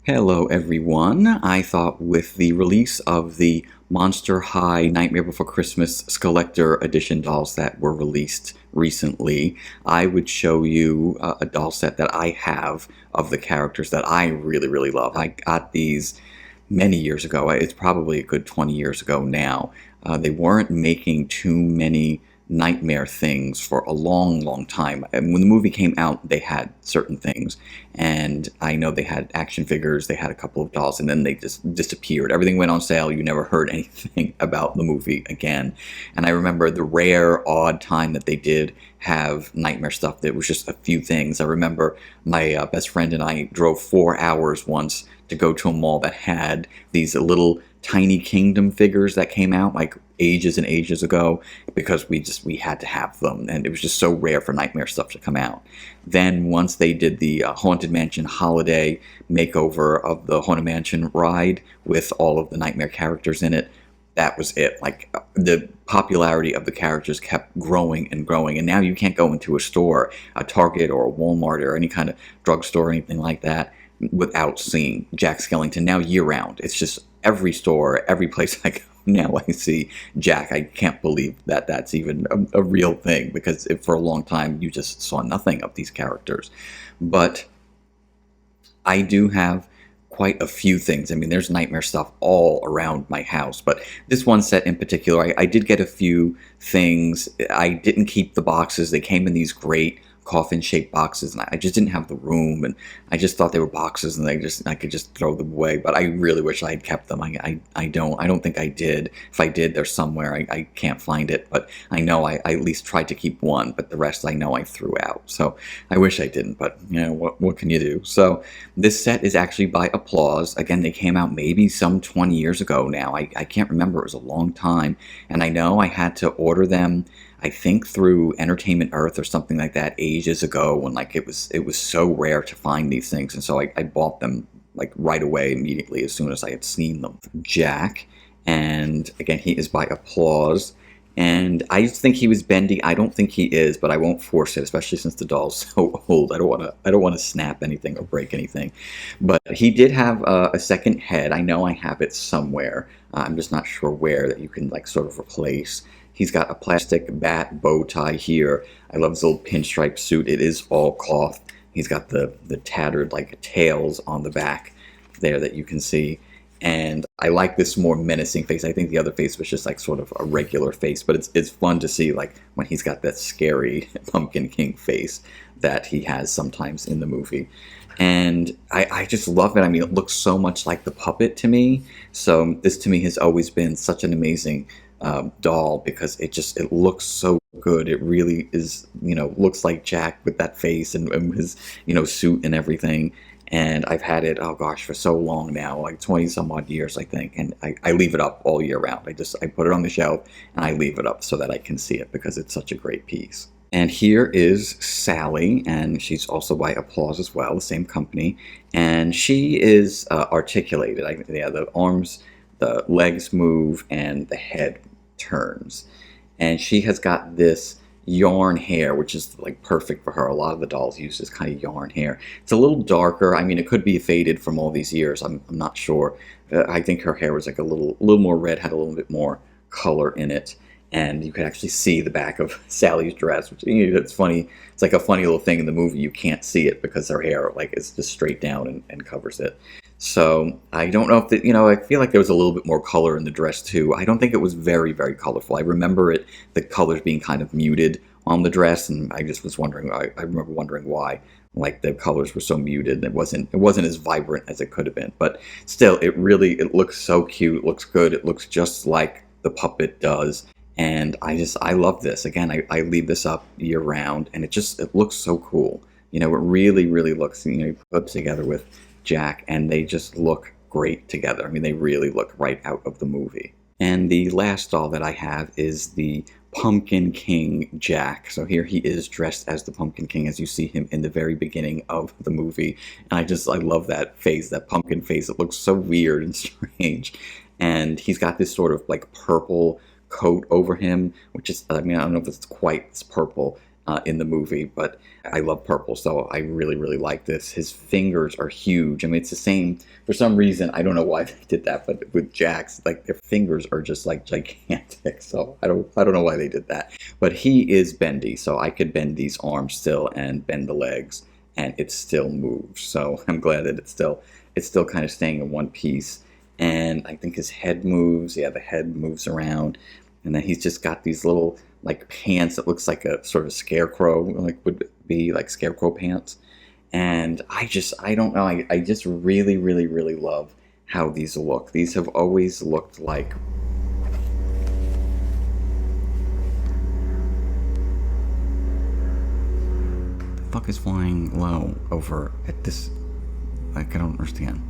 Hello everyone. I thought with the release of the Monster High Nightmare Before Christmas Skellington edition dolls that were released recently, I would show you a doll set that I have of the characters that I really love. I got these many years ago. It's probably a good 20 years ago now. They weren't making too many nightmare things for a long time. And when the movie came out, they had certain things. And I know they had action figures, they had a couple of dolls, and then they just disappeared. Everything went on sale. You never heard anything about the movie again. And I remember the rare, odd time that they did have nightmare stuff. There was just a few things. I remember my best friend and I drove 4 hours once to go to a mall that had these little Tiny Kingdom figures that came out like ages and ages ago, because we had to have them, and it was just so rare for nightmare stuff to come out. Then once they did the Haunted Mansion holiday makeover of the Haunted Mansion ride with all of the nightmare characters in it, that was it. Like, the popularity of the characters kept growing and growing, and now you can't go into a store, a Target or a Walmart or any kind of drugstore or anything like that, without seeing Jack Skellington now year round. It's just every store, every place I go now I see Jack. I can't believe that that's even a real thing, because for a long time you just saw nothing of these characters. But I do have quite a few things. I mean, there's nightmare stuff all around my house, but this one set in particular, I did get a few things. I didn't keep the boxes. They came in these great coffin-shaped boxes, and I just didn't have the room, and I just thought they were boxes, and I could just throw them away. But I really wish I had kept them. I don't think I did. If I did, they're somewhere. I can't find it, but I know I at least tried to keep one, but the rest I know I threw out. So I wish I didn't, but you know, what can you do? So this set is actually by Applause. Again, they came out maybe some 20 years ago now. I can't remember. It was a long time, and I know I had to order them, I think, through Entertainment Earth or something like that ages ago, when like it was so rare to find these things, and so I bought them like right away, immediately, as soon as I had seen them. Jack, and again, he is by Applause, and I used to think he was bendy. I don't think he is, but I won't force it, especially since the doll's so old. I don't want to snap anything or break anything. But he did have a second head. I know I have it somewhere. I'm just not sure where, that you can like sort of replace. He's got a plastic bat bow tie here. I love his little pinstripe suit. It is all cloth. He's got the tattered like tails on the back there that you can see. And I like this more menacing face. I think the other face was just like sort of a regular face, but it's fun to see like when he's got that scary Pumpkin King face that he has sometimes in the movie. And I just love it. I mean, it looks so much like the puppet to me. So this to me has always been such an amazing doll, because it looks so good. It really is, looks like Jack with that face and his, suit and everything. And I've had it, oh gosh, for so long now, like 20 some odd years, I think. And I leave it up all year round. I put it on the shelf and I leave it up so that I can see it, because it's such a great piece. And here is Sally, and she's also by Applause as well, the same company. And she is articulated. The arms, the legs move, and the head turns. And she has got this yarn hair, which is like perfect for her. A lot of the dolls use this kind of yarn hair. It's a little darker. I mean, it could be faded from all these years. I'm not sure. I think her hair was like a little more red, had a little bit more color in it. And you could actually see the back of Sally's dress, which, it's funny. It's like a funny little thing in the movie. You can't see it because her hair like is just straight down and covers it. So I don't know if I feel like there was a little bit more color in the dress too. I don't think it was very colorful. I remember the colors being kind of muted on the dress, and I just was wondering. I remember wondering why, like, the colors were so muted. It wasn't as vibrant as it could have been. But still, it looks so cute. It looks good. It looks just like the puppet does. And I love this. Again, I leave this up year round, and it looks so cool. It really looks, you put together with Jack, and they just look great together. I mean, they really look right out of the movie. And the last doll that I have is the Pumpkin King Jack. So here he is dressed as the Pumpkin King, as you see him in the very beginning of the movie. And I love that face, that pumpkin face. It looks so weird and strange. And he's got this sort of like purple coat over him, which is, I mean, I don't know if it's quite purple. in the movie, but I love purple, so I really, really like this. His fingers are huge. I mean, it's the same, for some reason, I don't know why they did that, but with Jack's, like, their fingers are just, like, gigantic, so I don't know why they did that. But he is bendy, so I could bend these arms still and bend the legs, and it still moves. So I'm glad that it's still kind of staying in one piece. And I think his head moves. Yeah, the head moves around, and then he's just got these little like pants that looks like a sort of scarecrow, like would be like scarecrow pants. And I don't know. I just really, really, really love how these look. These have always looked like the fuck is flying low over at this. Like, I don't understand.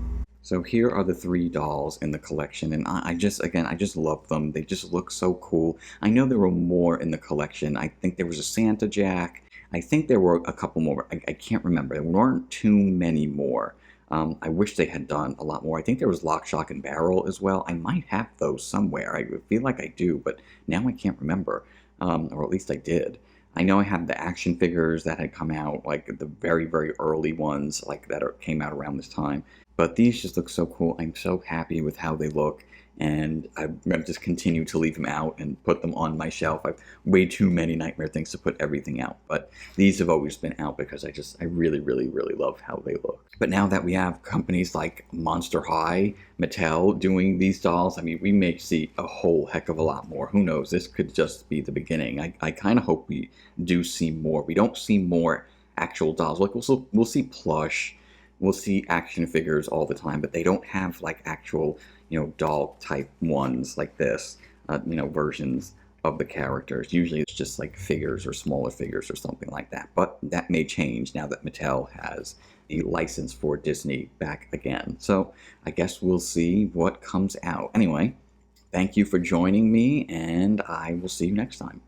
So here are the three dolls in the collection, and I just, again, I just love them. They just look so cool. I know there were more in the collection. I think there was a Santa Jack. I think there were a couple more. I can't remember. There weren't too many more. I wish they had done a lot more. I think there was Lock, Shock, and Barrel as well. I might have those somewhere. I feel like I do, but now I can't remember, or at least I did. I know I had the action figures that had come out, like the very, very early ones, like came out around this time. But these just look so cool. I'm so happy with how they look, and I'm going to just continue to leave them out and put them on my shelf. I've way too many Nightmare things to put everything out, but these have always been out because I really, really, really love how they look. But now that we have companies like Monster High, Mattel doing these dolls, I mean, we may see a whole heck of a lot more. Who knows? This could just be the beginning. I kind of hope we do see more. We don't see more actual dolls. Like we'll see plush. We'll see action figures all the time, but they don't have like actual, doll type ones like this, versions of the characters. Usually it's just like figures or smaller figures or something like that. But that may change now that Mattel has the license for Disney back again. So I guess we'll see what comes out. Anyway, thank you for joining me, and I will see you next time.